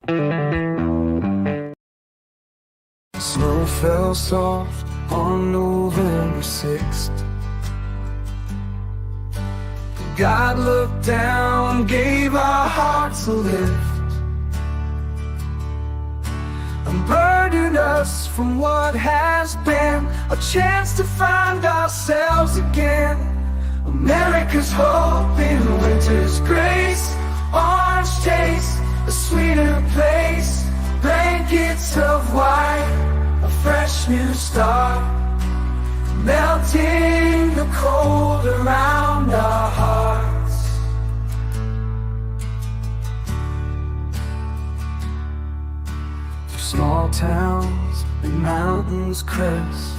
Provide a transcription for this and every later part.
Snow fell soft on November 6th. God looked down, gave our hearts a lift, and burdened us from what has been, a chance to find ourselves again. America's hope in winter's grace, orange taste, a sweeter place, blankets of white, a fresh new start, melting the cold around our hearts. Through small towns and mountains crest,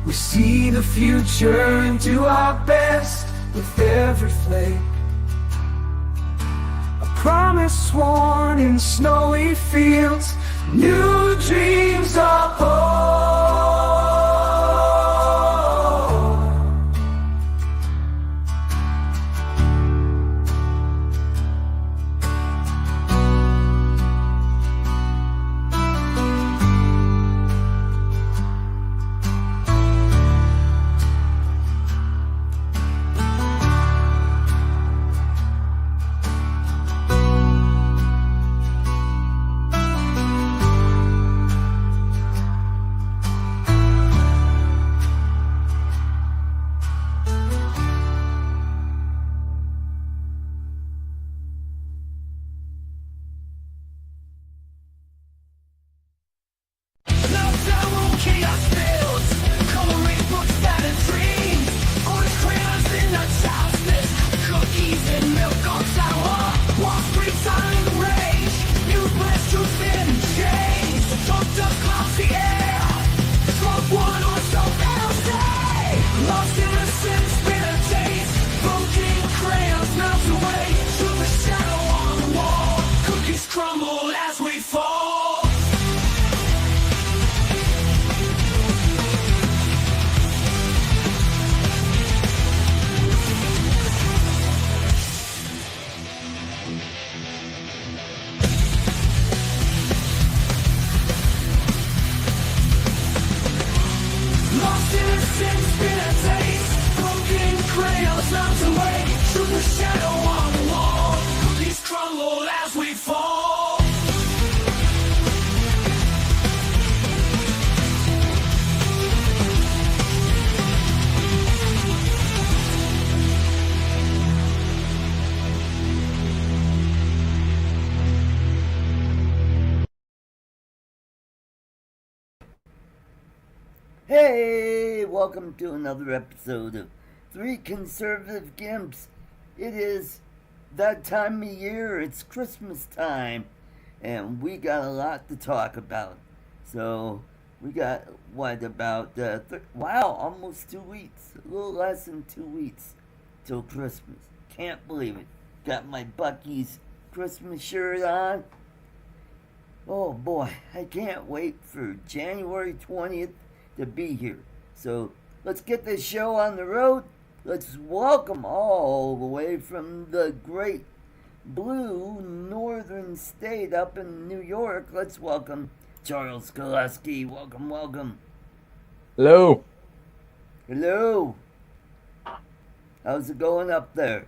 we see the future and do our best with every flake. A promise sworn in snowy fields, new dreams of hope. Hey, welcome to another episode of Three Conservative Gimps. It is that time of year, it's Christmas time, and we got a lot to talk about. So, we got, almost 2 weeks, a little less than 2 weeks till Christmas. Can't believe it. Got my Bucky's Christmas shirt on. Oh boy, I can't wait for January 20th to be here. So let's get this show on the road. Let's welcome all the way from the great blue northern state up in New York. Let's welcome Charles Kaleski. Welcome, welcome. Hello. Hello. How's it going up there?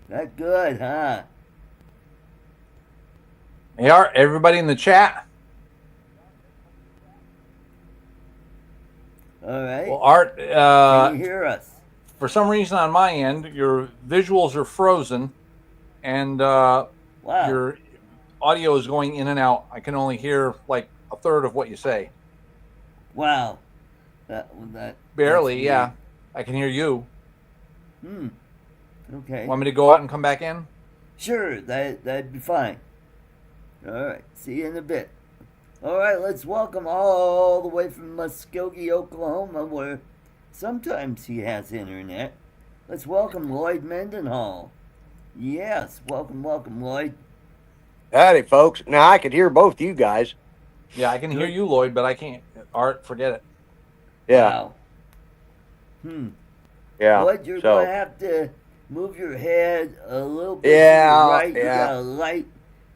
That good, huh? Hey, Art, everybody in the chat. All right. Well, Art, can you hear us? For some reason on my end, your visuals are frozen, and your audio is going in and out. I can only hear like a third of what you say. Wow. Barely, yeah. I can hear you. Okay. Want me to go out and come back in? Sure, that'd be fine. All right, see you in a bit. All right, let's welcome all the way from Muskogee, Oklahoma, where sometimes he has internet. Let's welcome Lloyd Mendenhall. Yes, welcome, Lloyd. Howdy, folks. Now, I could hear both you guys. Yeah, I can hear you, Lloyd, but I can't. Art, forget it. Yeah. Wow. Yeah. Lloyd, you're going to have to move your head a little bit to Yeah, the right. You yeah. got a light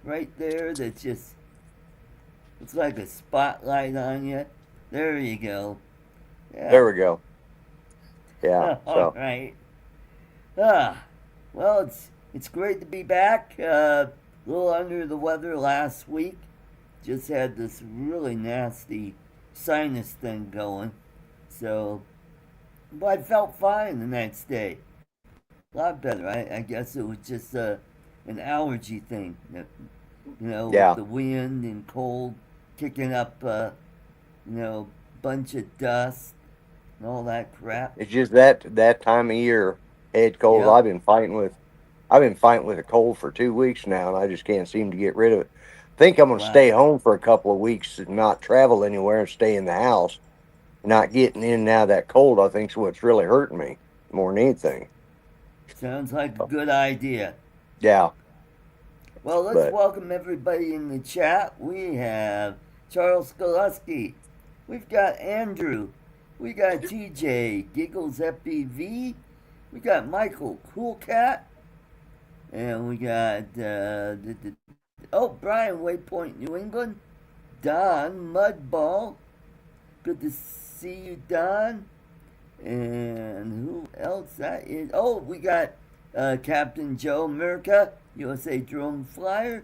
right there that's just, it's like a spotlight on you. There you go. Yeah. There we go. Yeah. All So right. Well, it's great to be back. A little under the weather last week. Just had this really nasty sinus thing going. So, but I felt fine the next day. A lot better. I guess it was just an allergy thing. yeah. With the wind and cold kicking up, bunch of dust and all that crap. It's just that time of year, head cold. Yep. I've been fighting with a cold for 2 weeks now, and I just can't seem to get rid of it. Think I'm gonna Wow. stay home for a couple of weeks and not travel anywhere and stay in the house. Not getting in and out of that cold, I think, is what's really hurting me more than anything. Sounds like a good idea. Yeah. Well, let's welcome everybody in the chat. We have Charles Skolusky. We've got Andrew. We got TJ, Giggles FBV. We got Michael, Cool Cat. And we got, Brian, Waypoint, New England. Don, Mudball. Good to see you, Don. And who else that is? Oh, we got Captain Joe America, USA Drone Flyer.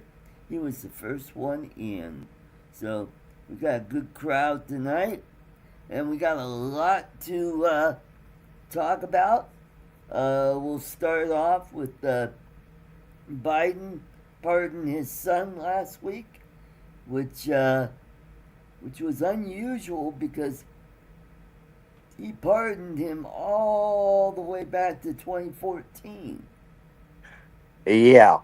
He was the first one in. So we got a good crowd tonight. And we got a lot to talk about. We'll start off with Biden pardoned his son last week, which was unusual because he pardoned him all the way back to 2014. Yeah.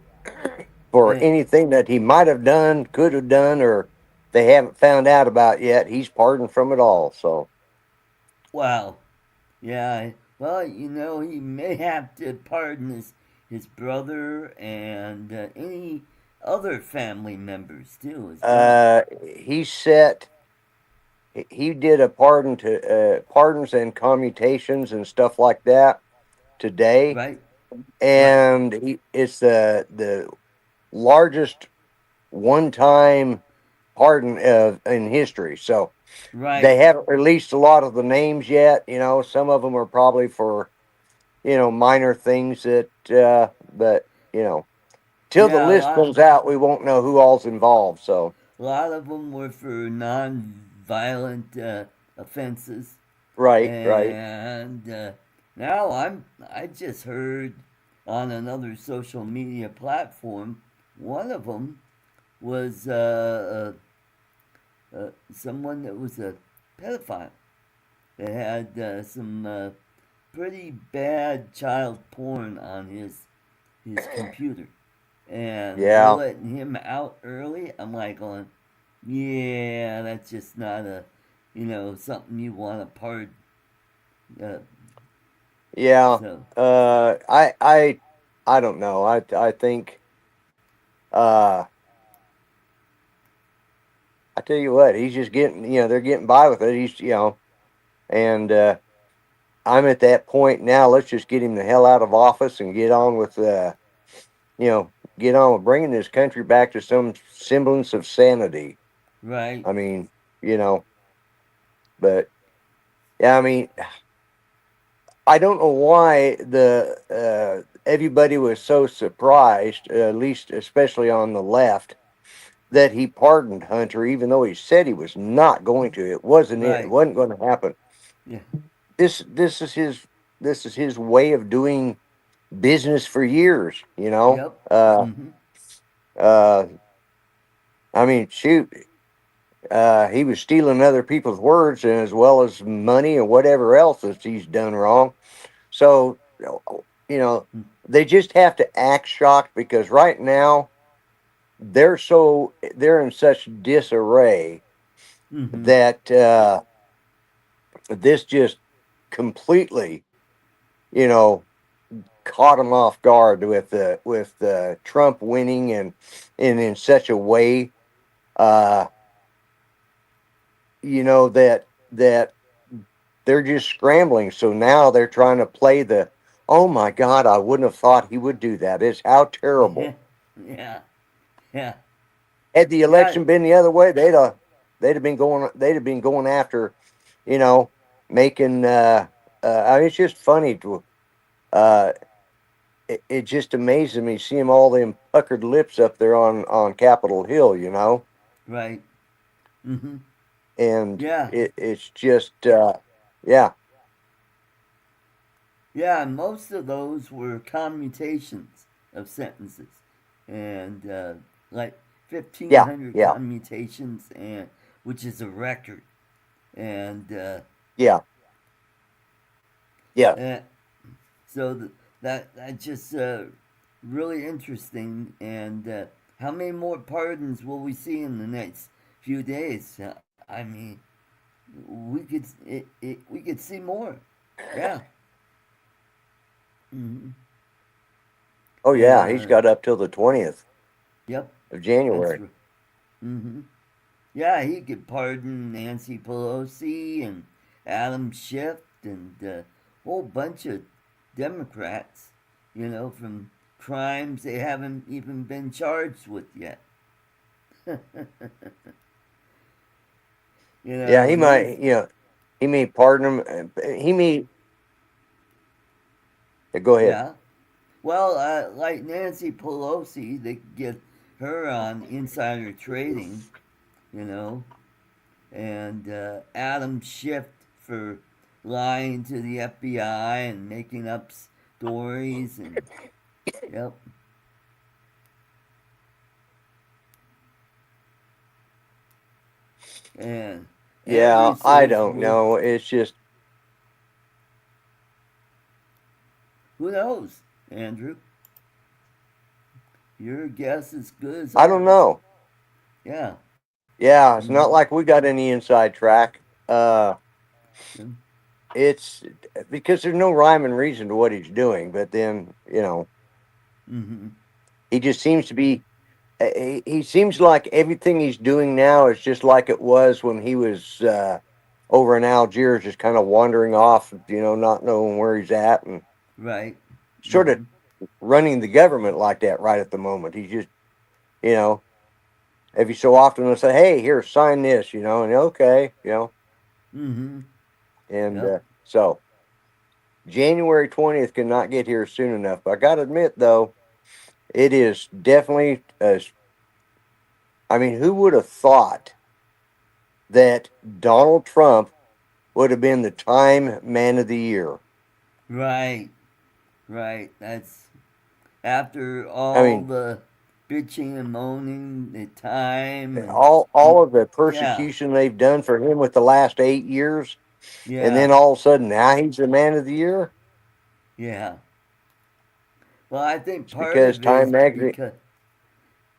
For Yeah. anything that he might have done, could have done, or they haven't found out about yet, he's pardoned from it all. So, Wow. Yeah. Well, he may have to pardon his brother and any other family members too. As well. He did a pardon to pardons and commutations and stuff like that today, Right. and it's the largest one-time pardon in history. So Right. they haven't released a lot of the names yet. Some of them are probably for minor things that, but till the list comes out, we won't know who all's involved. So a lot of them were for non-violent offenses. right. And now I just heard on another social media platform, one of them was someone that was a pedophile that had some pretty bad child porn on his computer. And Yeah. letting him out early, I'm like going, yeah, that's just not something you want to pardon. Yeah. So, I don't know. I think I tell you what, he's just getting, they're getting by with it. He's, and I'm at that point now. Let's just get him the hell out of office and get on with, get on with bringing this country back to some semblance of sanity. right. I mean, but yeah, I mean, I don't know why everybody was so surprised, at least especially on the left, that he pardoned Hunter, even though he said he was not going to. It wasn't Right. it wasn't going to happen. Yeah. This is his way of doing business for years. Yep. I mean, shoot. He was stealing other people's words and as well as money and whatever else that he's done wrong. So, they just have to act shocked because right now they're in such disarray that this just completely, caught them off guard with Trump winning and in such a way, that they're just scrambling. So now they're trying to play the Oh my God, I wouldn't have thought he would do that. It's how terrible. Yeah, yeah, Had the yeah, election been the other way, they'd have been going after, you know, making I mean, it's just funny to uh it just amazes me seeing all them puckered lips up there on Capitol Hill, right. Mm-hmm. and Yeah, it's just yeah, yeah. Most of those were commutations of sentences, and like fifteen yeah, hundred yeah, commutations, and which is a record, and yeah, yeah. uh, so that just really interesting. And how many more pardons will we see in the next few days? I mean, we could see more. Yeah. Mm-hmm. Oh yeah, he's Uh, got up till the 20th yep. of That's January. right. Mm-hmm. Yeah, he could pardon Nancy Pelosi and Adam Schiff and a whole bunch of Democrats, from crimes they haven't even been charged with yet. Yeah, he He's, might, he may pardon him. He may go ahead. yeah. Well, like Nancy Pelosi, they could get her on insider trading, you know, and Adam Schiff for lying to the FBI and making up stories, and yep. And Andrew Yeah, I says, don't well, know. It's just who knows, Andrew? Your guess is good as I don't ours. know. Yeah. Yeah, it's not Mm-hmm. like we got any inside track. Yeah. It's because there's no rhyme and reason to what he's doing. But then, Mm-hmm. he just seems to be. He seems like everything he's doing now is just like it was when he was over in Algiers, just kind of wandering off, not knowing where he's at, and Right. sort of Mm-hmm. running the government like that right at the moment. He's just, you know, every so often they'll say, "Hey, here, sign this," and okay, Mm-hmm. and Yep. so January 20th cannot get here soon enough. But I got to admit, though, it is definitely. I mean, who would have thought that Donald Trump would have been the Time Man of the Year? Right. Right. That's after I all mean, the bitching and moaning, the time, and all he, of the yeah, persecution they've done for him with the last 8 years, and yeah, then all of a sudden now he's the Man of the Year. yeah. Well, I think It's part because of it Time Magazine,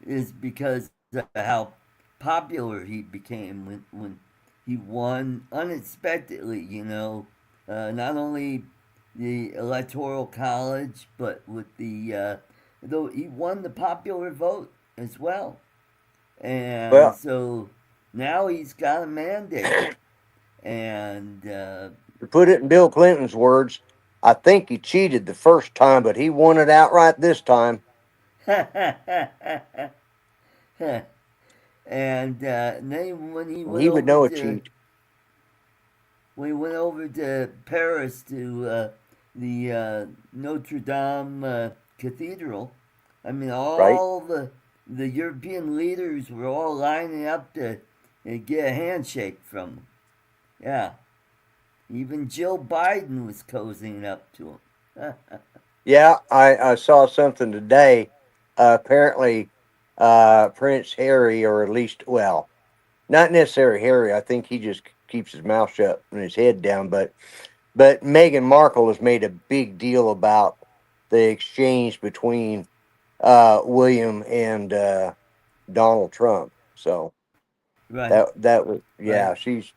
is because of how popular he became when he won unexpectedly. Not only the electoral college, but with though he won the popular vote as well, and well, so now he's got a mandate, and to put it in Bill Clinton's words, I think he cheated the first time, but he won it outright this time. and then when he And went he would over know a to cheat, Paris to the Notre Dame Cathedral, I mean, right? all the European leaders were all lining up to get a handshake from him. Yeah, even Jill Biden was cozying up to him. Yeah, I saw something today. Apparently, Prince Harry, or at least, well, not necessarily Harry. I think he just keeps his mouth shut and his head down. But Meghan Markle has made a big deal about the exchange between William and Donald Trump. So Right, that was, right. yeah, she's,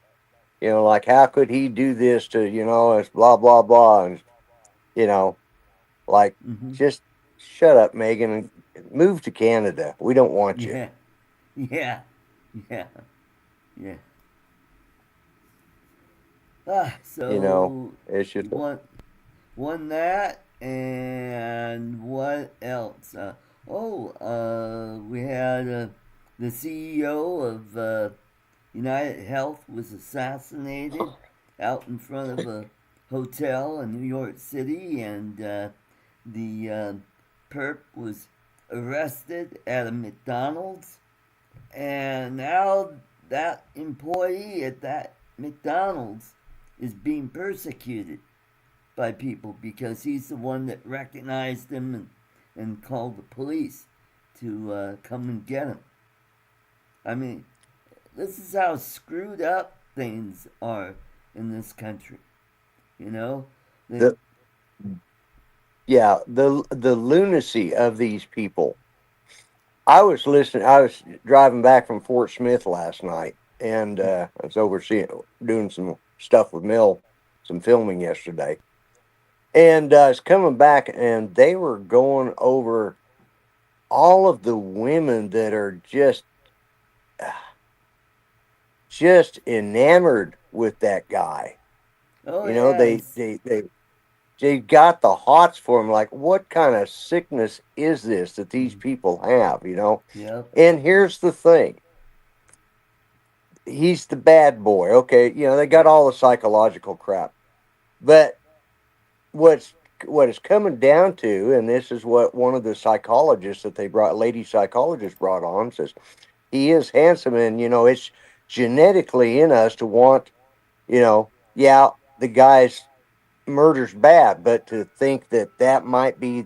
like, how could he do this to, us, blah blah blah, and you know like, Mm-hmm. just shut up, Megan, and move to Canada. We don't want you. Yeah, yeah, yeah, yeah. You know, So it's you just won that, And what else? We had the CEO of United Health was assassinated out in front of a hotel in New York City, and the perp was arrested at a McDonald's, and now that employee at that McDonald's is being persecuted by people because he's the one that recognized him and called the police to come and get him. I mean, this is how screwed up things are in this country. You know? The lunacy of these people. I was driving back from Fort Smith last night, and I was doing some stuff with Mill, some filming yesterday. And I was coming back, and they were going over all of the women that are just enamored with that guy. Oh, you know, yes. they got the hots for him. Like, what kind of sickness is this that these people have? You know. Yep. And here's the thing. He's the bad boy. Okay, you know, they got all the psychological crap, but what it's coming down to, and this is what one of the psychologists that they brought, lady psychologist brought on, says he is handsome, and you know, it's genetically in us to want, you know, yeah, the guy's murder's bad, but to think that might be,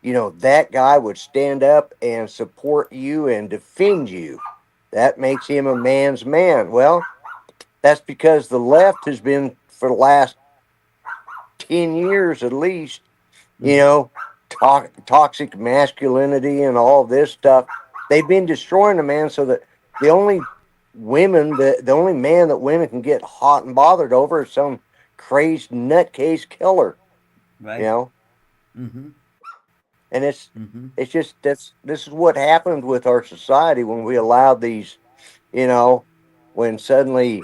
you know, that guy would stand up and support you and defend you, that makes him a man's man. Well, that's because the left has been, for the last 10 years at least, you know, toxic masculinity and all this stuff. They've been destroying a man so that the only the only man that women can get hot and bothered over is some crazed nutcase killer. Right. You know? Mm-hmm. And it's just, this is what happened with our society when we allowed these, you know, when suddenly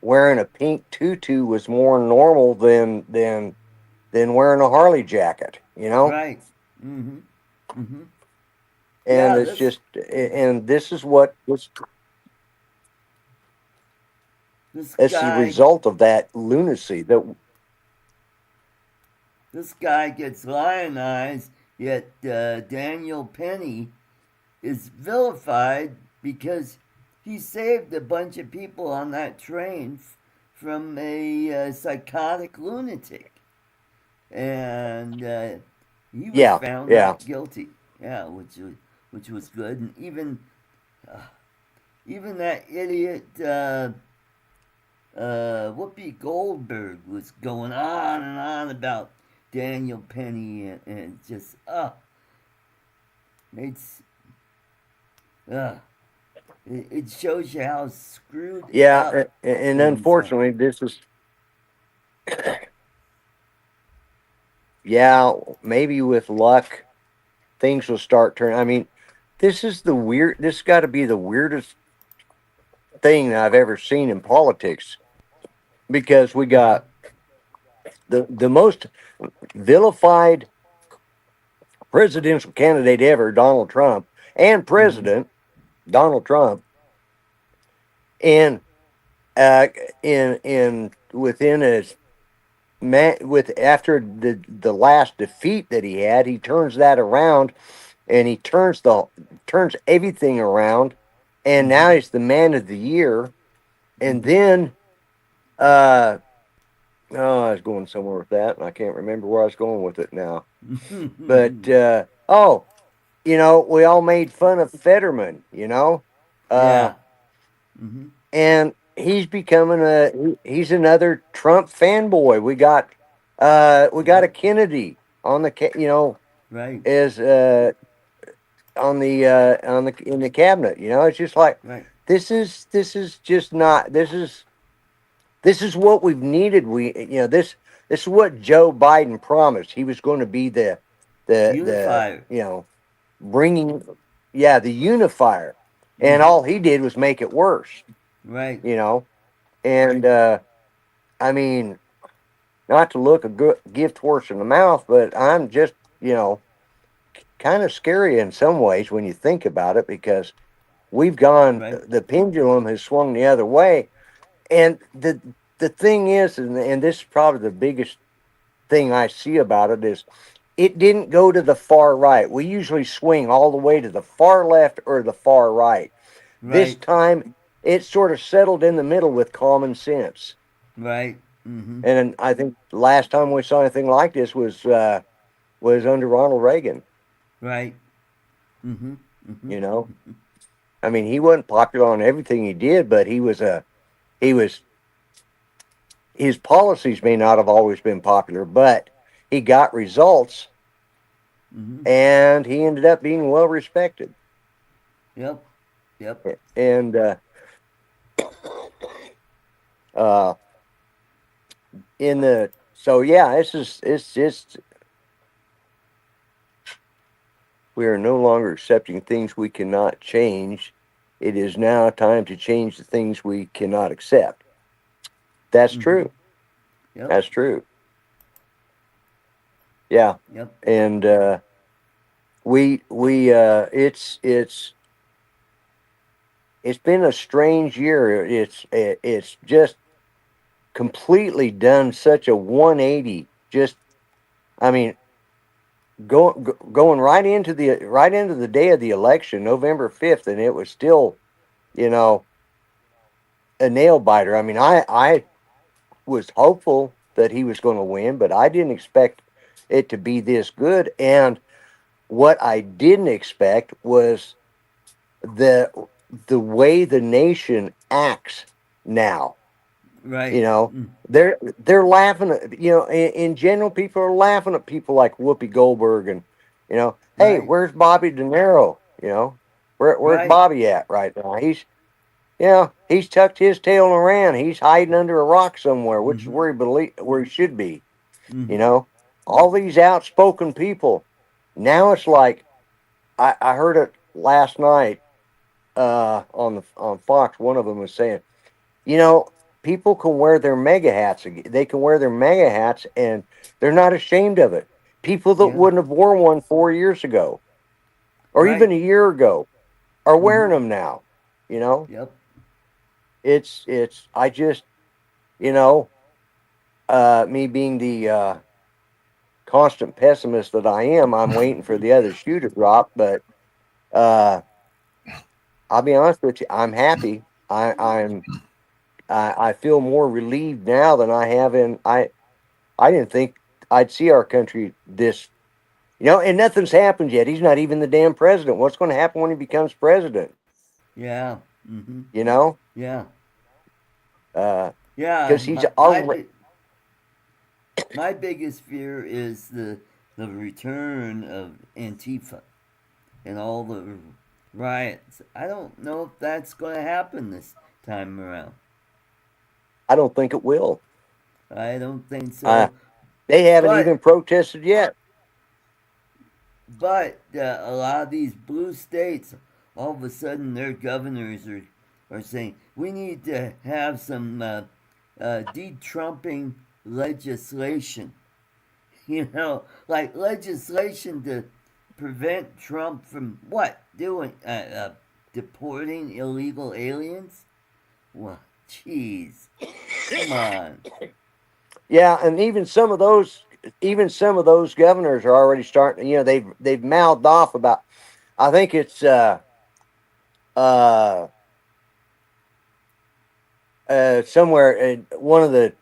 wearing a pink tutu was more normal than wearing a Harley jacket, you know? Right. Mm-hmm. Mm-hmm. And it's just, and this is what was, it's the result of that lunacy. This guy gets lionized, yet Daniel Penny is vilified because he saved a bunch of people on that train from a psychotic lunatic. And he was found not guilty. Yeah, which was good. And even that idiot Whoopi Goldberg was going on and on about Daniel Penny and just it shows you how screwed up. And unfortunately this is maybe with luck things will start turning. I mean, this got to be the weirdest thing that I've ever seen in politics, because we got the most vilified presidential candidate ever, Donald Trump, and President Donald Trump, and after the last defeat that he had, he turns that around, and he turns everything around, and now he's the man of the year. And then I was going somewhere with that, and I can't remember where I was going with it now. But you know, we all made fun of Fetterman, you know. And he's becoming he's another Trump fanboy. We got a Kennedy on the you know, right, as in the cabinet. You know, it's just like, this is just not, this is what we've needed. This is what Joe Biden promised. He was going to be the unifier. You know, bringing the unifier, and all he did was make it worse. Right. You know, and I mean, not to look a good gift horse in the mouth, but I'm just, kind of scary in some ways when you think about it, because we've gone, Right. the pendulum has swung the other way. And the thing is, and this is probably the biggest thing I see about it, is it didn't go to the far right. We usually swing all the way to the far left or the far right. This Right. time, it sort of settled in the middle with common sense. Right. Mm-hmm. And I think the last time we saw anything like this was under Ronald Reagan. Right. Mm-hmm. Mm-hmm. You know, I mean, he wasn't popular on everything he did, but his policies may not have always been popular, but he got results, Mm-hmm. and he ended up being well respected. Yep. Yep. And it's just, we are no longer accepting things we cannot change. It is now time to change the things we cannot accept. That's Mm-hmm. true. Yep. That's true. Yeah. Yep. And it's been a strange year. It's just completely done such a 180. Just, I mean, going right into the day of the election, November 5th, and it was still, a nail biter. I mean, I was hopeful that he was going to win, but I didn't expect it to be this good. And what I didn't expect was the way the nation acts now. Right. They're laughing at, in general, people are laughing at people like Whoopi Goldberg, and hey, Right. where's Bobby De Niro? Where's Right. Bobby at right now? He's tucked his tail and ran. He's hiding under a rock somewhere, which is Mm-hmm. where he should be. Mm-hmm. All these outspoken people. Now it's like, I heard it last night on Fox. One of them was saying, people can wear their mega hats. They can wear their mega hats, and they're not ashamed of it. People that Yeah. wouldn't have worn one 4 years ago, or Right. even a year ago, are wearing Mm-hmm. them now. Yep. It's I just, me being the constant pessimist that I am, I'm waiting for the other shoe to drop. But uh, I'll be honest with you, I'm happy. I feel more relieved now than I have in. I didn't think I'd see our country this, and nothing's happened yet. He's not even the damn president. What's going to happen when he becomes president? Yeah. Mm-hmm. You know, Yeah. because Yeah. he's already. My biggest fear is the return of Antifa and all the riots. I don't know if that's going to happen this time around. I don't think it will. I don't think so. They haven't But- even protested yet. But a lot of these blue states, all of a sudden, their governors are saying we need to have some de-Trumping legislation. Like legislation to prevent Trump from what? Doing deporting illegal aliens? Well, jeez, come on. Yeah, and even some of those governors are already starting. They've mouthed off about. I think it's somewhere in one of the,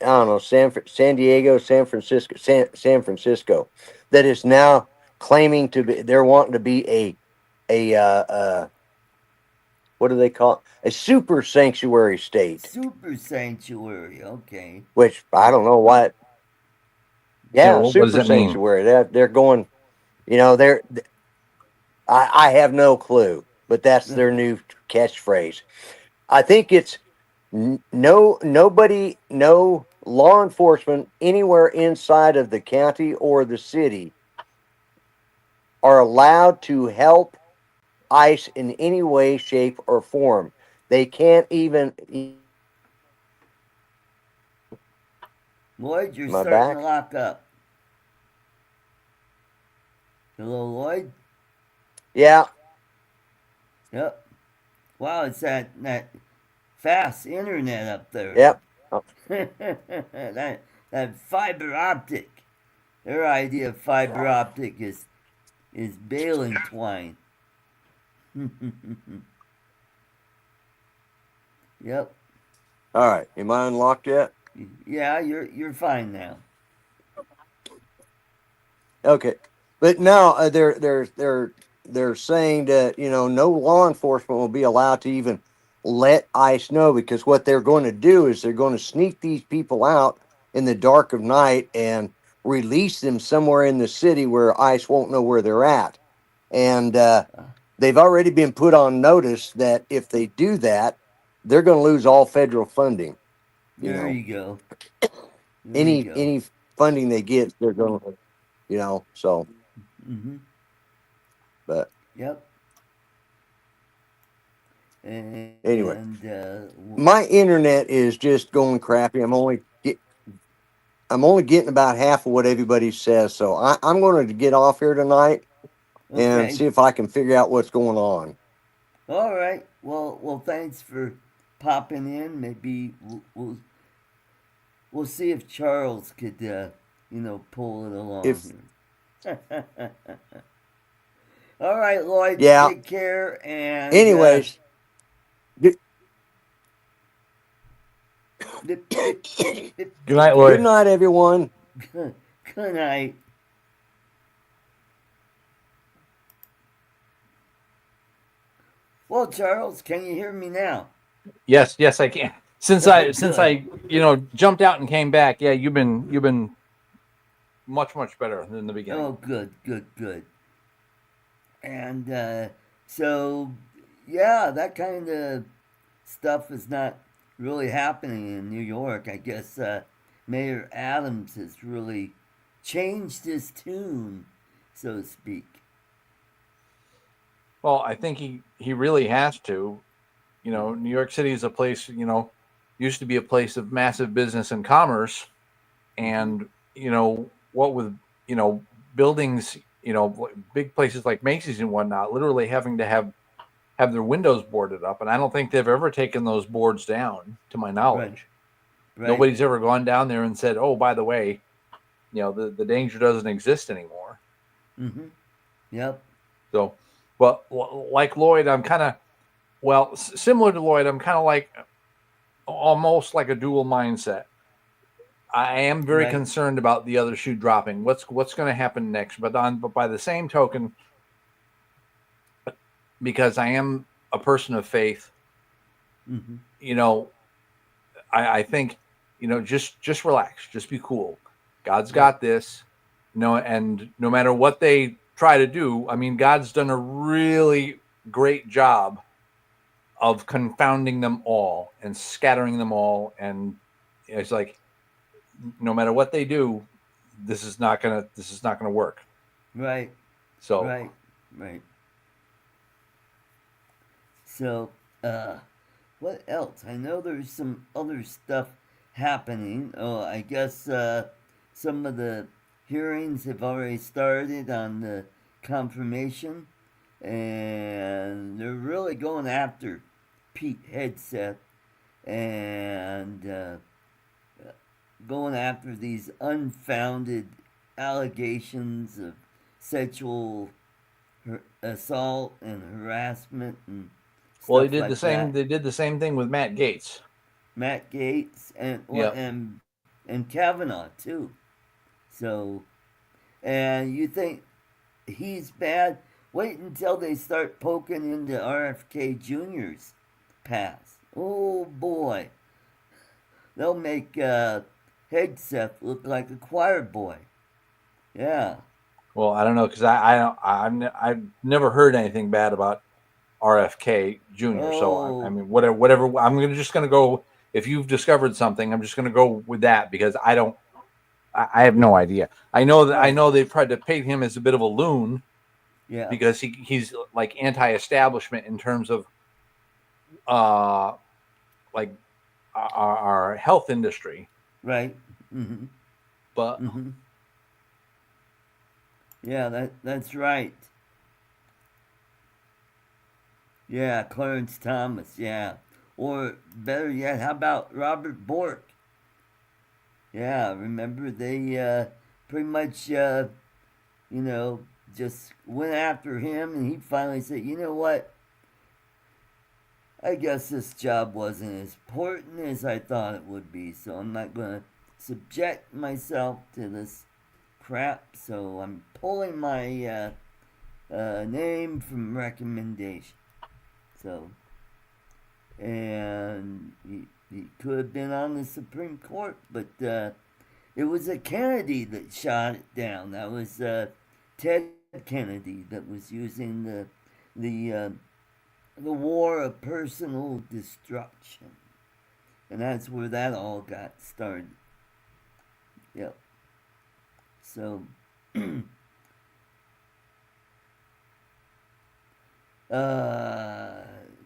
I don't know, San Diego, San Francisco, that is now claiming to be. They're wanting to be a what do they call it? A super sanctuary state. Super sanctuary, okay. Which I don't know what. Yeah, what super does that mean? sanctuary. They're going. I have no clue, but that's their new catchphrase. I think it's no law enforcement anywhere inside of the county or the city are allowed to help ICE in any way, shape, or form. They can't even Lloyd, you're Am I starting back? to lock up. Hello, Lloyd? Yeah. Yep. Wow, it's that fast internet up there. Yep. Oh, that fiber optic. Their idea of fiber optic is baling twine. Yep. all right. Am I unlocked yet? Yeah, you're fine now. Okay. But now they're saying that no law enforcement will be allowed to even let ICE know, because what they're going to do is they're going to sneak these people out in the dark of night and release them somewhere in the city where ICE won't know where they're at. And they've already been put on notice that if they do that, they're going to lose all federal funding. There you go. There you Any go. any funding they get, they're going to, so. Mm-hmm. But Yep. And anyway, my internet is just going crappy. I'm only getting about half of what everybody says, so I'm going to get off here tonight and okay. see if I can figure out what's going on. All right. Well, thanks for popping in. Maybe we'll see if Charles could pull it along here. All right, Lloyd. Yeah. Take care. And anyways, Good night, Lloyd. Good night, everyone. Good night. Well, Charles, can you hear me now? Yes, I can. Since I jumped out and came back, yeah, you've been much better than the beginning. Oh, good. And so, yeah, that kind of stuff is not really happening in New York. I guess Mayor Adams has really changed his tune, so to speak. Well, I think he really has to. New York City is a place, used to be a place of massive business and commerce. And, what with, buildings, big places like Macy's and whatnot, literally having to have their windows boarded up. And I don't think they've ever taken those boards down, to my knowledge. Right. Nobody's ever gone down there and said, oh, by the way, the danger doesn't exist anymore. Mm-hmm. Yep. So, well, like Lloyd, I'm kind of, similar to Lloyd, I'm kind of like almost like a dual mindset. I am very concerned about the other shoe dropping. What's going to happen next? But by the same token, because I am a person of faith, mm-hmm. I think, just relax, just be cool. God's got this, and no matter what they try to do, I mean, God's done a really great job of confounding them all and scattering them all. And it's like, no matter what they do, this is not gonna work. Right. So. Right. So, what else? I know there's some other stuff happening. Oh, I guess some of the hearings have already started on the confirmation, and they're really going after Pete Hegseth and going after these unfounded allegations of sexual assault and harassment and stuff. Well, they did like the same. that. They did the same thing with Matt Gaetz. Matt Gaetz and Kavanaugh too. So, and you think he's bad? Wait until they start poking into RFK Jr.'s past. Oh boy, they'll make Hegseth look like a choir boy. Yeah. Well, I don't know, because I've never heard anything bad about RFK Jr. Oh. So I mean, whatever. I'm just gonna go. If you've discovered something, I'm just gonna go with that, because I have no idea. I know they've tried to paint him as a bit of a loon. Yeah. Because he's like anti-establishment in terms of like our health industry. Right. Mm-hmm. But Mm-hmm. Yeah, that's right. Yeah, Clarence Thomas. Yeah, or better yet, how about Robert Bork? Yeah, remember they pretty much just went after him, and he finally said, you know what? I guess this job wasn't as important as I thought it would be, so I'm not going to subject myself to this crap, so I'm pulling my name from recommendation. So, and he could have been on the Supreme Court, but it was a Kennedy that shot it down. That was Ted Kennedy that was using the war of personal destruction, and that's where that all got started. Yep. So,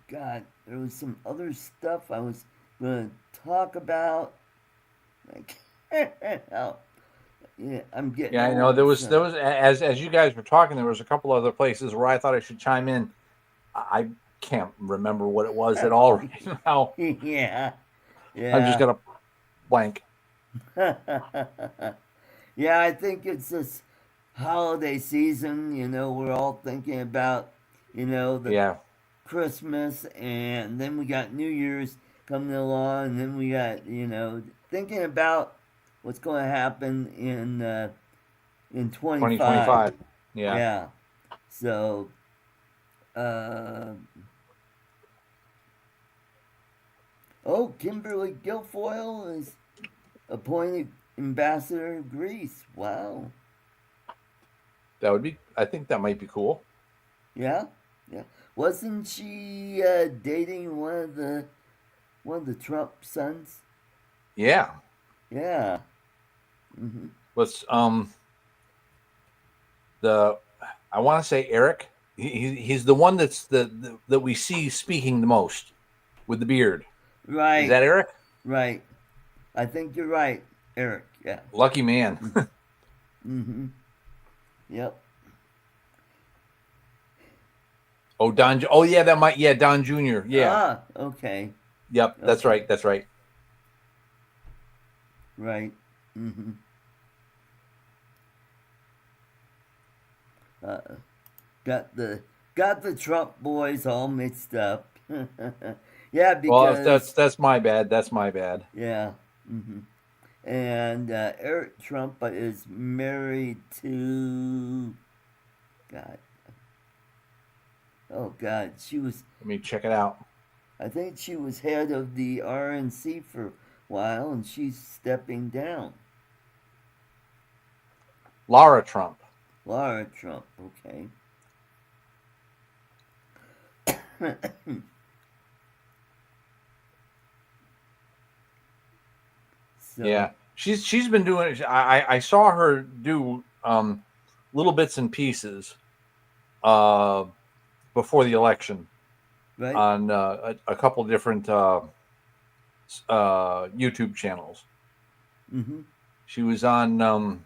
God, there was some other stuff I was going to talk about. Like, yeah, I'm getting. yeah, I know old, there was so. as you guys were talking, there was a couple other places where I thought I should chime in. I can't remember what it was at all right now. Yeah, I'm just yeah. gonna blank. Yeah, I think it's this holiday season. We're all thinking about, the Yeah, Christmas, and then we got New Year's coming along, and then we got, thinking about what's going to happen in 25. 2025. Yeah. Yeah. So, uh, Kimberly Guilfoyle is appointed ambassador of Greece. Wow. That would be. I think that might be cool. Yeah. Yeah. Wasn't she dating one of the Trump sons? Yeah. Yeah. Mm-hmm. Let's the I want to say Eric. He's the one that we see speaking the most with the beard. Is Right. that Eric? Right. I think you're right, Eric. Yeah. Lucky man. Mm-hmm. Yep. Oh, Don. Oh, yeah, that might. Yeah, Don Jr. Yeah. Ah, okay. Yep. That's Okay. right. That's right. Right. Mm-hmm. Uh, got the Trump boys all mixed up. Yeah, Well, because that's my bad. That's my bad. yeah. Mm-hmm. And Eric Trump is married to God. Oh God, she was. Let me check it out. I think she was head of the RNC for a while, and she's stepping down. Laura Trump. Laura Trump. Okay. So, Yeah, she's been doing. I saw her do little bits and pieces before the election right. on a couple different YouTube channels. Mm-hmm. She was on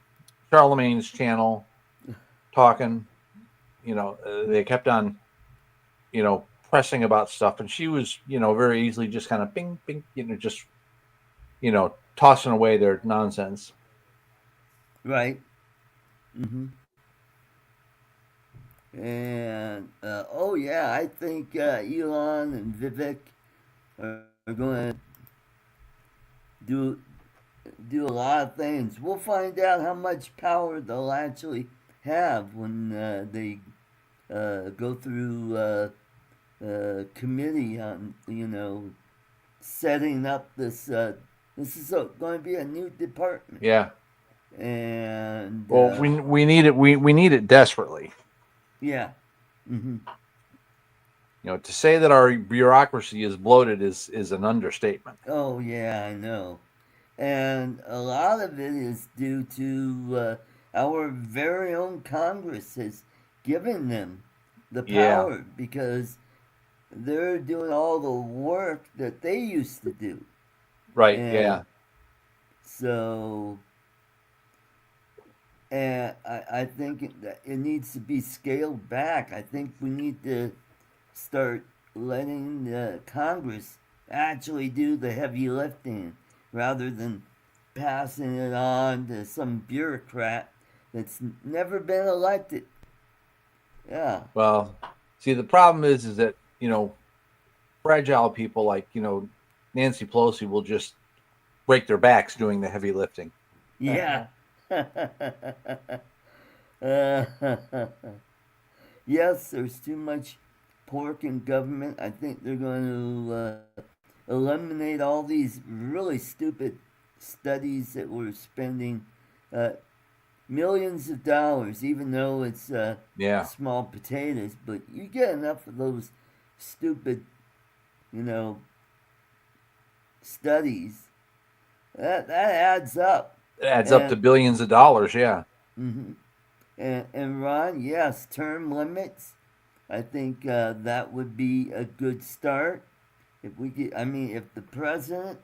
Charlemagne's channel talking. They kept on, pressing about stuff, and she was, very easily just kind of bing, bing, just, tossing away their nonsense. Right. Mm-hmm. And oh yeah, I think Elon and Vivek are going to do a lot of things. We'll find out how much power they'll actually have when they go through committee on setting up this. This is going to be a new department. Yeah. And Well, we need it. We need it desperately. yeah. Mm-hmm. To say that our bureaucracy is bloated is an understatement. Oh yeah, I know. And a lot of it is due to our very own Congress has given them the power because they're doing all the work that they used to do. Right. And, Yeah. So, and I think it needs to be scaled back. I think we need to start letting the Congress actually do the heavy lifting rather than passing it on to some bureaucrat that's never been elected. Yeah. Well, see, the problem is that fragile people like Nancy Pelosi will just break their backs doing the heavy lifting. Yeah. Uh, yes, there's too much pork in government. I think they're going to eliminate all these really stupid studies that were spending uh, millions of dollars, even though it's Yeah. small potatoes. But you get enough of those stupid, studies, that adds up. It adds up to billions of dollars. Yeah. Mm-hmm. And Ron, yes, term limits. I think that would be a good start. If we get, if the president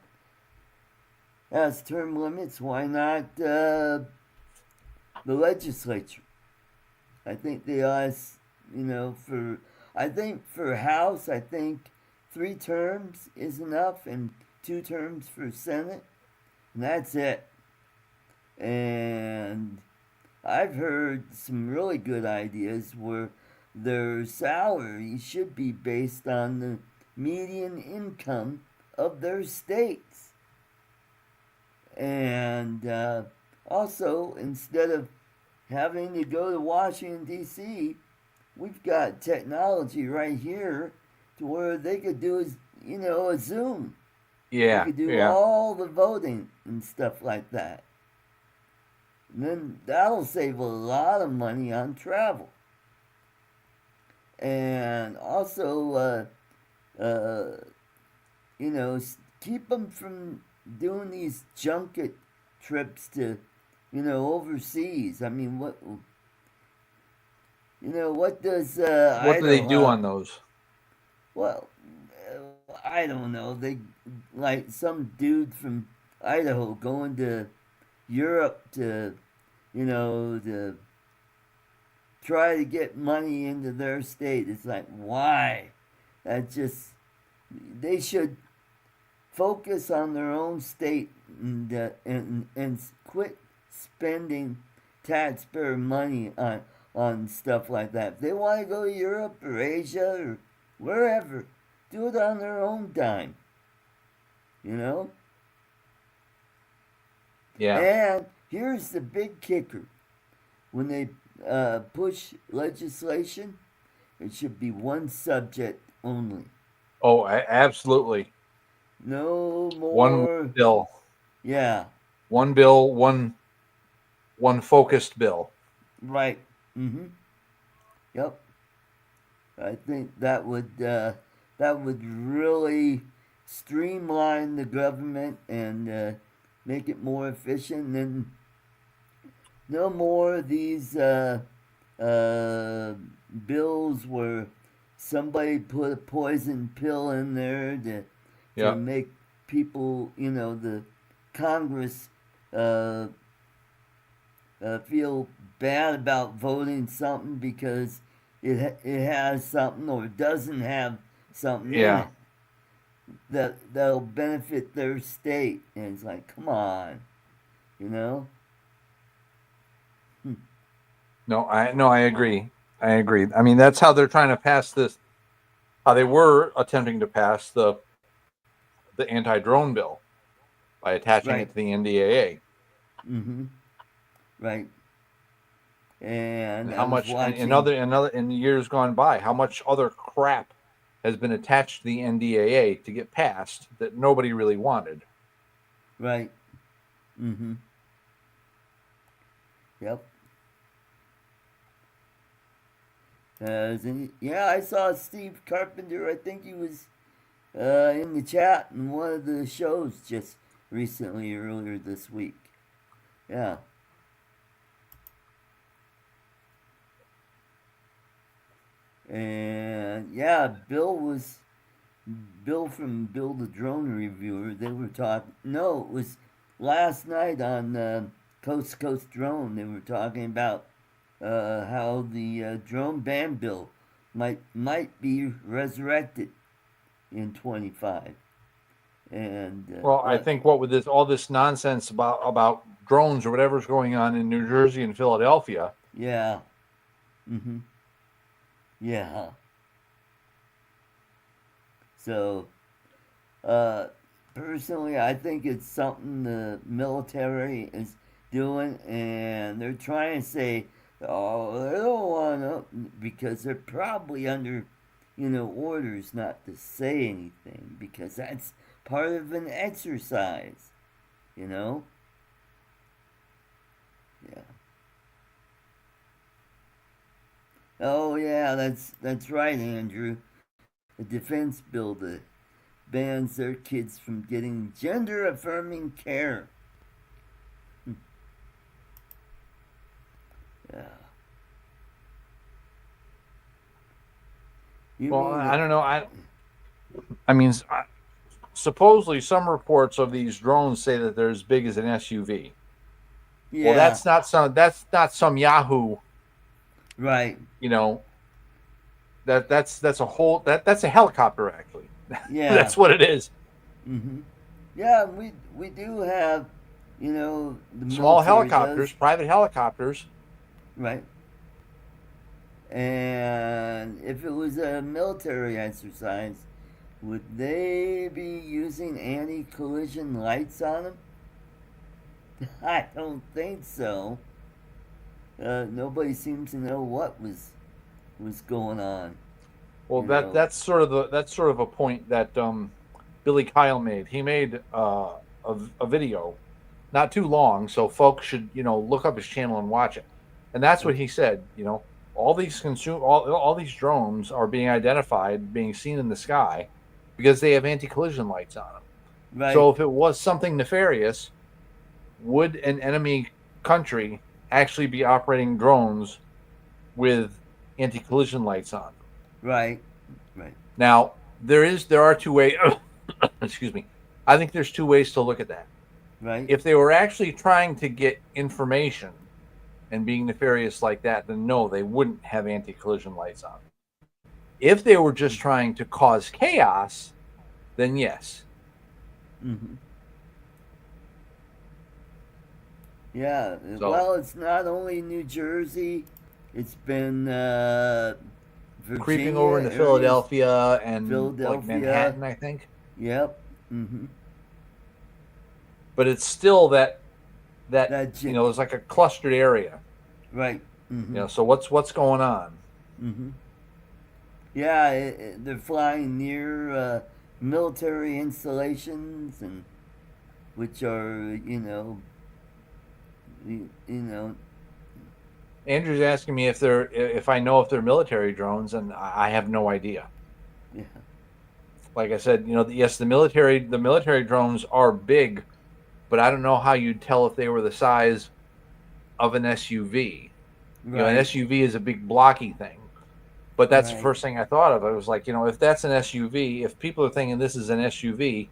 has term limits, why not the legislature? I think they ought, I think for House, I think 3 terms is enough, and 2 terms for Senate, and that's it. And I've heard some really good ideas where their salary should be based on the median income of their states. And also, instead of having to go to Washington, D.C., we've got technology right here to where they could do, a Zoom. Yeah. They could do all the voting and stuff like that. And then that'll save a lot of money on travel. And also, keep them from doing these junket trips to, overseas. I mean, what does What do they do on those? Well, I don't know. They like some dude from Idaho going to Europe to, to try to get money into their state. It's like, why? They should focus on their own state and quit spending taxpayer money on stuff like that. If they want to go to Europe or Asia or wherever, do it on their own dime. Yeah. And here's the big kicker. When they push legislation, it should be one subject only. Oh, absolutely. No more. One bill. Yeah. One bill. One focused bill. Right. Mm-hmm. Yep. I think that would really streamline the government and make it more efficient. And no more of these bills where somebody put a poison pill in there to make people, the Congress feel bad about voting something because it has something or doesn't have something in it that'll benefit their state. And it's like, come on, No, I agree. I mean, that's how they're trying to pass this. How they were attempting to pass the anti-drone bill by attaching it to the NDAA. Mm-hmm. Right. And how much in the years gone by, how much other crap has been attached to the NDAA to get passed that nobody really wanted. Right. Mm-hmm. Yep. I saw Steve Carpenter. I think he was in the chat in one of the shows just recently, earlier this week. Yeah. And Bill from Bill the Drone Reviewer, they were talking. No, it was last night on Coast to Coast Drone, they were talking about how the drone ban bill might be resurrected in 25. And Well, I think what with all this nonsense about drones or whatever's going on in New Jersey and Philadelphia. yeah, yeah. So, personally, I think it's something the military is doing, and they're trying to say, oh, they don't want to, because they're probably under, orders not to say anything, because that's part of an exercise, Yeah. Oh yeah, that's right, Andrew. The defense bill that bans their kids from getting gender affirming care. Yeah. Well, I don't know. I mean, supposedly some reports of these drones say that they're as big as an SUV. Yeah. Well, that's some Yahoo. Right. That's a helicopter actually. Yeah. That's what it is. Yeah, we do have, the Small military helicopters, does. private helicopters. Right. And if it was a military exercise, would they be using anti-collision lights on them? I don't think so. Nobody seems to know what was going on. Well, that's sort of a point that Billy Kyle made. He made a video, not too long, so folks should look up his channel and watch it. And that's what he said. All these all these drones are being identified, being seen in the sky, because they have anti-collision lights on them. Right. So if it was something nefarious, would an enemy country actually be operating drones with anti-collision lights on? Right. Now, there are two ways. Excuse me. I think there's two ways to look at that. Right. If they were actually trying to get information and being nefarious like that, then no, they wouldn't have anti-collision lights on. If they were just trying to cause chaos, then yes. Yeah. So, well, it's not only New Jersey. It's been Virginia, creeping over into areas. Philadelphia and Philadelphia. like Manhattan, I think. Yep. But it's still that That it's like a clustered area. Right. So what's going on? Yeah, they're flying near military installations, and which are Andrew's asking me if I know if they're military drones, and I have no idea. Yeah. Like I said, yes, the military drones are big, but I don't know how you'd tell if they were the size of an SUV. Right. An SUV is a big blocky thing. But that's the Right. first thing I thought of. I was like, if that's an SUV, if people are thinking this is an SUV,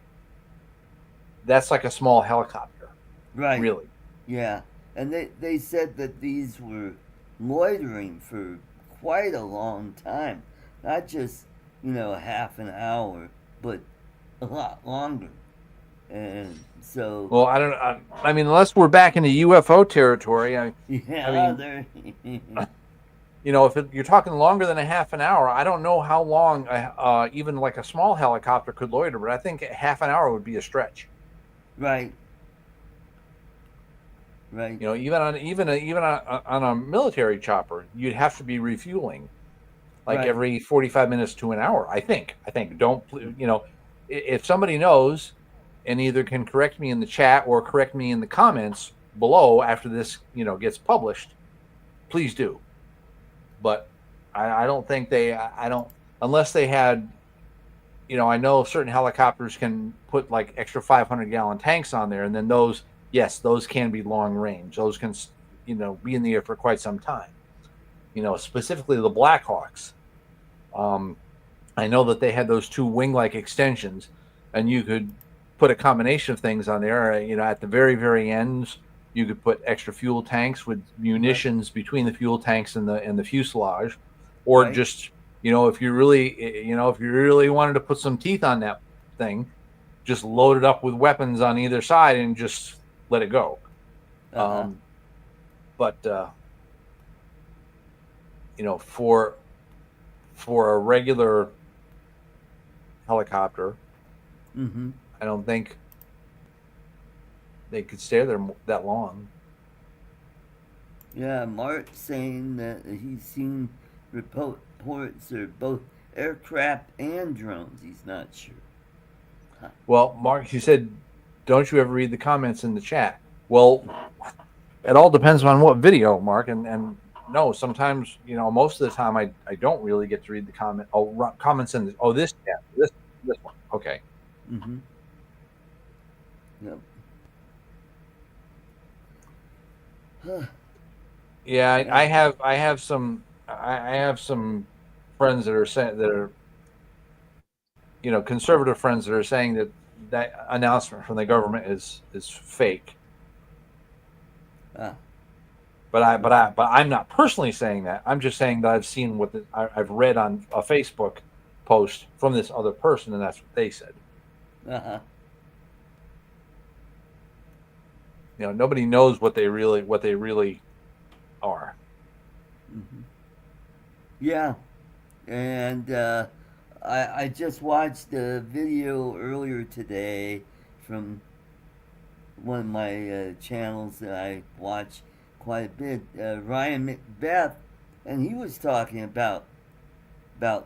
that's like a small helicopter. Right. Really. Yeah. And they said that these were loitering for quite a long time. Not just, half an hour, but a lot longer. And so... Well, I mean, unless we're back into UFO territory, they're... if you're talking longer than a half an hour, I don't know how long even like a small helicopter could loiter, but I think half an hour would be a stretch. Right. Even on a military chopper, you'd have to be refueling like Right. every 45 minutes to an hour. I think. Don't if somebody knows and either can correct me in the chat or correct me in the comments below after this gets published, please do. But I don't think unless they had, I know certain helicopters can put like extra 500-gallon tanks on there, and then those can be long range. Those can, be in the air for quite some time. Specifically the Blackhawks. I know that they had those two wing-like extensions, and you could put a combination of things on there. You know, at the very, very ends, you could put extra fuel tanks with munitions between the fuel tanks and the fuselage, or Right. just, you know, if you really wanted to put some teeth on that thing, just load it up with weapons on either side and just let it go. But you know, for a regular helicopter, I don't think they could stay there that long. Yeah, Mark's saying that he's seen reports of both aircraft and drones. He's not sure. Well, Mark, he said, don't you ever read the comments in the chat? Well, it all depends on what video, Mark, and no, sometimes, you know, most of the time I don't really get to read the comments in the, this one. Okay. Yep. Yeah, I have some friends that are saying that are, you know, conservative friends that are saying that announcement from the government is fake. But I'm not personally saying that. I'm just saying that I've seen what I've read on a Facebook post from this other person, and that's what they said. You know, nobody knows what they really are. Yeah, and I just watched a video earlier today from one of my channels that I watch quite a bit, Ryan Macbeth, and he was talking about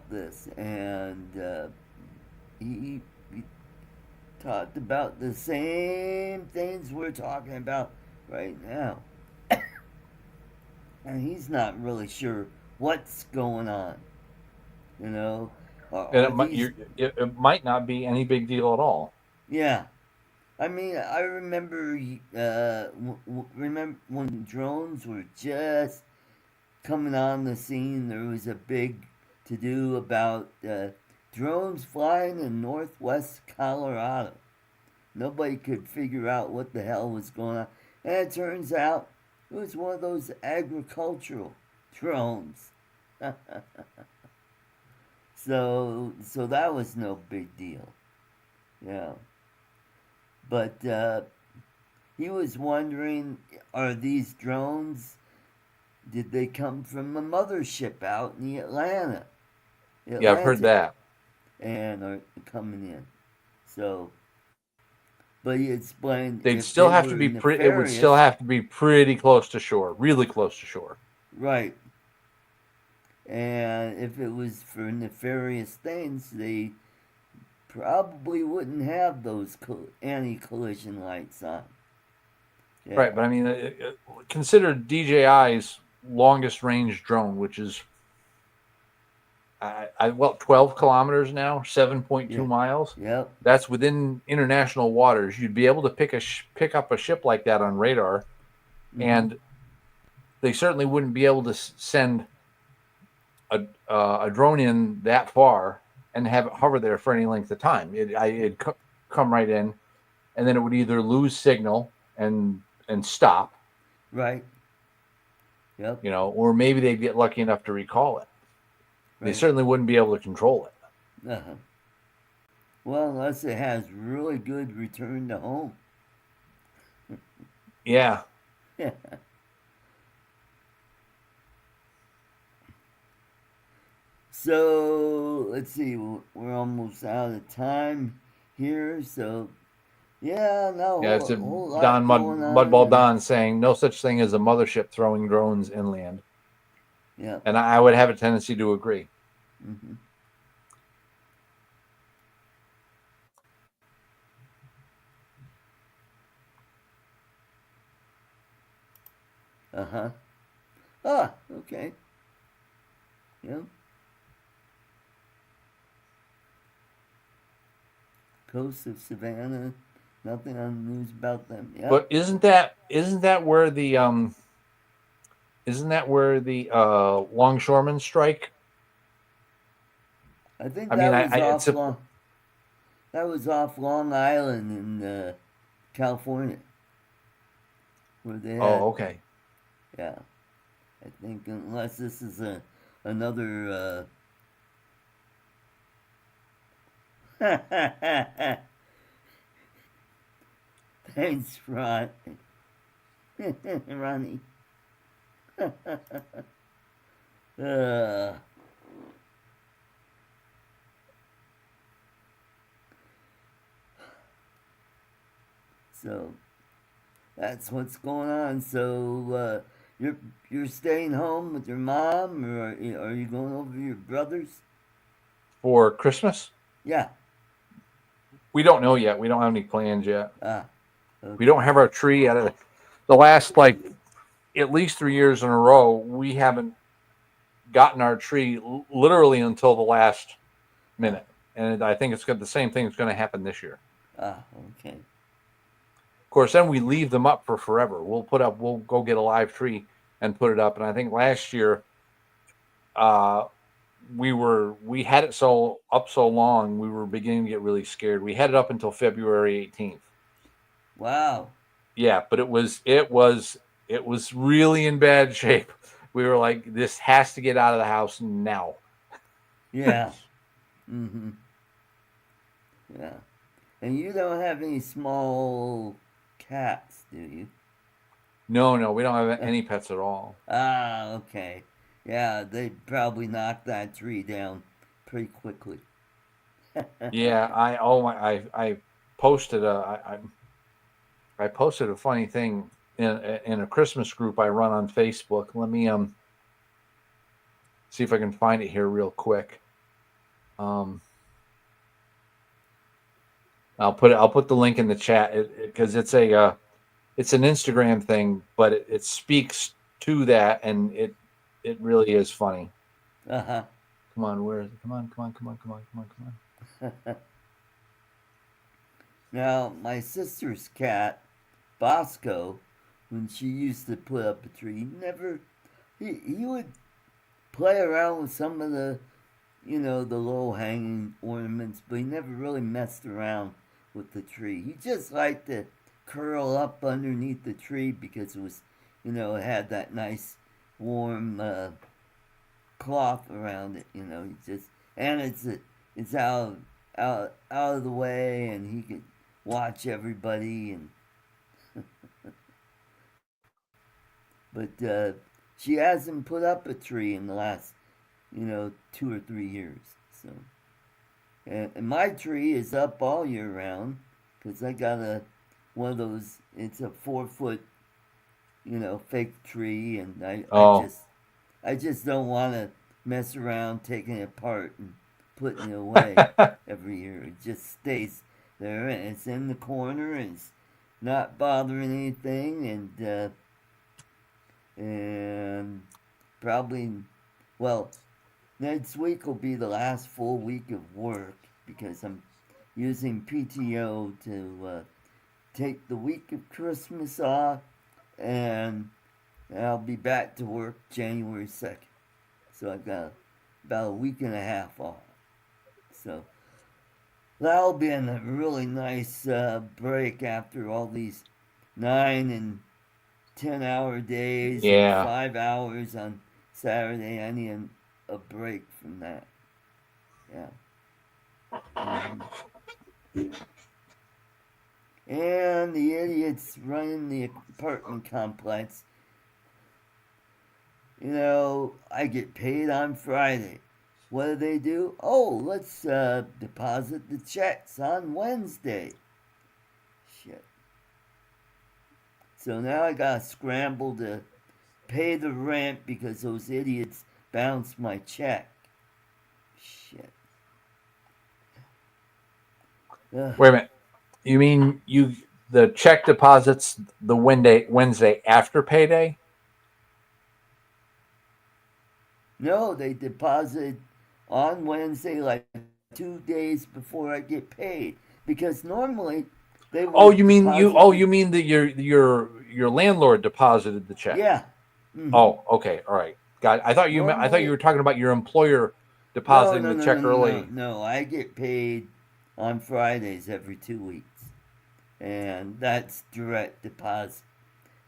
this, and he talked about the same things we're talking about right now. And he's not really sure what's going on, you know. And it might not be any big deal at all. Yeah, I mean, I remember when drones were just coming on the scene. There was a big to do about drones flying in northwest Colorado. Nobody could figure out what the hell was going on, and it turns out it was one of those agricultural drones. So that was no big deal. Yeah. But he was wondering, are these drones, did they come from a mothership out in the Atlantic? Yeah, I've heard that. And are coming in. So, but he explained it would still have to be pretty close to shore, really close to shore. Right. And if it was for nefarious things, they probably wouldn't have those anti-collision lights on. Yeah. Right, but I mean, consider DJI's longest range drone, which is 12 kilometers now, 7.2 miles. Yep. That's within international waters. You'd be able to pick up a ship like that on radar, and they certainly wouldn't be able to send a drone in that far and have it hover there for any length of time. It'd come right in, and then it would either lose signal and stop. Right. Yep. You know, or maybe they'd get lucky enough to recall it. Right. They certainly wouldn't be able to control it. Well, unless it has really good return to home. Yeah. Yeah. So, let's see, we're almost out of time here, so, yeah, no. Yeah, it's Don Mudball Don saying, no such thing as a mothership throwing drones inland. Yeah. And I would have a tendency to agree. Okay. Yeah. Coast of Savannah. Nothing on the news about them. Yep. But isn't that where the longshoremen strike? I think that was off long. That was off Long Island in California, where they had. Oh, okay. Yeah, I think unless this is another. Thanks, Ron. Ronnie. uh, so that's what's going on. So you're staying home with your mom, or are you going over to your brother's? For Christmas? Yeah. We don't know yet. We don't have any plans yet. Ah. Okay. We don't have our tree yet. The last, like, at least 3 years in a row, we haven't gotten our tree literally until the last minute. And I think it's got the same thing that's going to happen this year. Ah. Okay. Of course, then we leave them up for forever. We'll go get a live tree and put it up. And I think last year, we had it so long, we were beginning to get really scared. We had it up until February 18th. Wow. Yeah, but it was really in bad shape. We were like, this has to get out of the house now. Yeah. Mm-hmm. Yeah. And you don't have any small cats, do you? No, we don't have any pets at all. Ah, okay. Yeah, they probably knocked that tree down pretty quickly. Yeah, I posted I posted a funny thing in a Christmas group I run on Facebook. Let me see if I can find it here real quick. I'll put the link in the chat because it's an Instagram thing, but it speaks to that, and it really is funny. Uh-huh. Come on, where is it? Come on. Now, my sister's cat, Bosco, when she used to put up a tree, he would play around with some of the, the low hanging ornaments, but he never really messed around with the tree. He just liked to curl up underneath the tree because it was, it had that nice warm cloth around it. And it's out of the way, and he could watch everybody. And but she hasn't put up a tree in the last 2 or 3 years. So and my tree is up all year round because I got one of those. It's a 4-foot fake tree, and I just don't want to mess around taking it apart and putting it away every year. It just stays there, and it's in the corner, and it's not bothering anything, and probably, well, next week will be the last full week of work because I'm using PTO to take the week of Christmas off, and I'll be back to work January 2nd. So I've got about a week and a half off. So that'll be a really nice break after all these 9 and 10-hour days. Yeah. And 5 hours on Saturday. I need a break from that. Yeah. And the idiots running the apartment complex. I get paid on Friday. What do? Oh, let's deposit the checks on Wednesday. Shit. So now I gotta scramble to pay the rent because those idiots bounced my check. Shit. Ugh. Wait a minute. You mean the check deposits the Wednesday after payday? No, they deposit on Wednesday, like 2 days before I get paid. Because normally they would Oh, you mean deposit that your landlord deposited the check? Yeah. Mhm. Oh, okay, all right. Got it. I thought you were talking about your employer depositing the check early. No, I get paid on Fridays every 2 weeks. And that's direct deposit.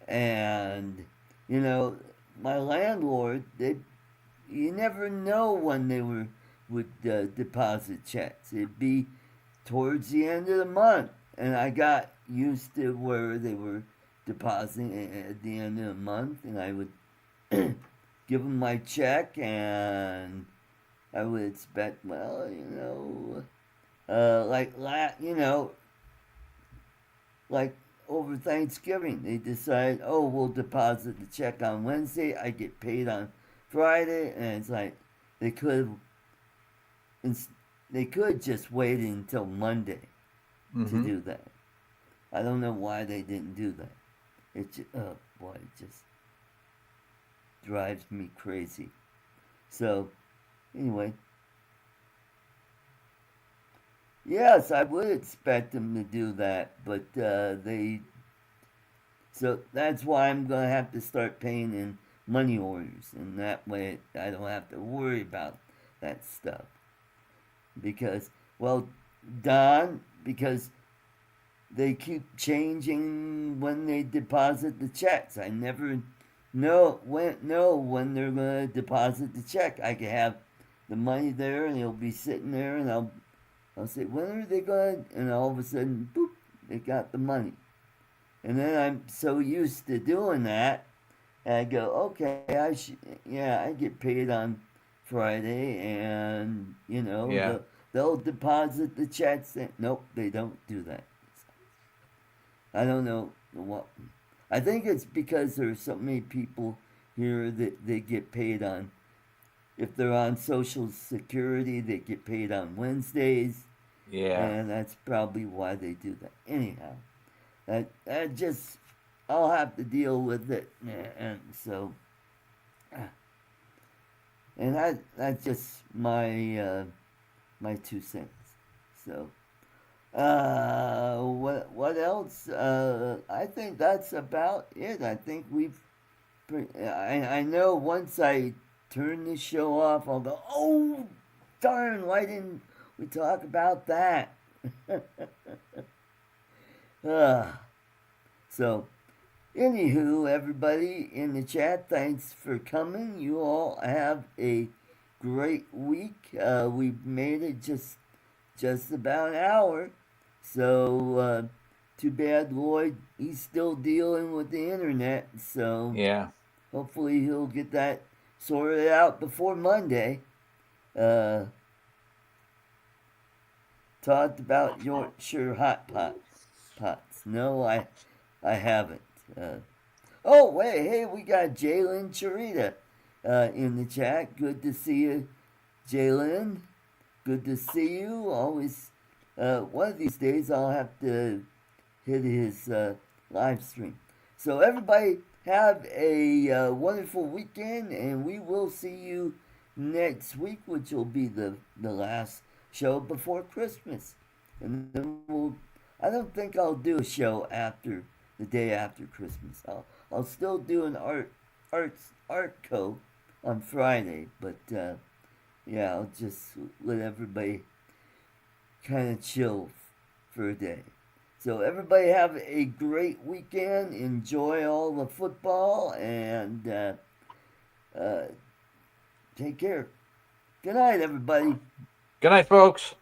And, you know, my landlord, you never know when they would deposit checks. It'd be towards the end of the month. And I got used to where they were depositing at the end of the month, and I would give them my check, and I would expect, well, like over Thanksgiving, they decide, oh, we'll deposit the check on Wednesday. I get paid on Friday, and it's like they could just wait until Monday to do that. I don't know why they didn't do that. It just drives me crazy. So, anyway. Yes, I would expect them to do that, but so that's why I'm going to have to start paying in money orders, and that way I don't have to worry about that stuff. Because they keep changing when they deposit the checks. I never know when they're going to deposit the check. I can have the money there, and it'll be sitting there, and I'll say, when are they going to, and all of a sudden, boop, they got the money. And then I'm so used to doing that, and I go, okay, I get paid on Friday, and, they'll deposit the checks. Nope, they don't do that. I don't know what. I think it's because there's so many people here that they get paid on. If they're on Social Security, they get paid on Wednesdays. Yeah. And that's probably why they do that. Anyhow, that just, I'll have to deal with it. And so, and that's just my 2 cents. So, what else? I think that's about it. I think I know once I turn this show off, I'll go, oh, darn, why didn't we talk about that? So, anywho, everybody in the chat, thanks for coming. You all have a great week. We've made it just about an hour. So, too bad Lloyd, he's still dealing with the internet. So, yeah, hopefully he'll get that sorted out before Monday. Talked about Yorkshire hot pots. No, I haven't. Hey, we got Jalen Charita in the chat. Good to see you, Jalen. Good to see you. Always, one of these days I'll have to hit his live stream. So everybody have a wonderful weekend, and we will see you next week, which will be the last show before Christmas. And then I don't think I'll do a show after the day after Christmas. I'll still do an art co on Friday, but I'll just let everybody kind of chill for a day. So everybody have a great weekend. Enjoy all the football, and take care. Good night, everybody. Good night, folks.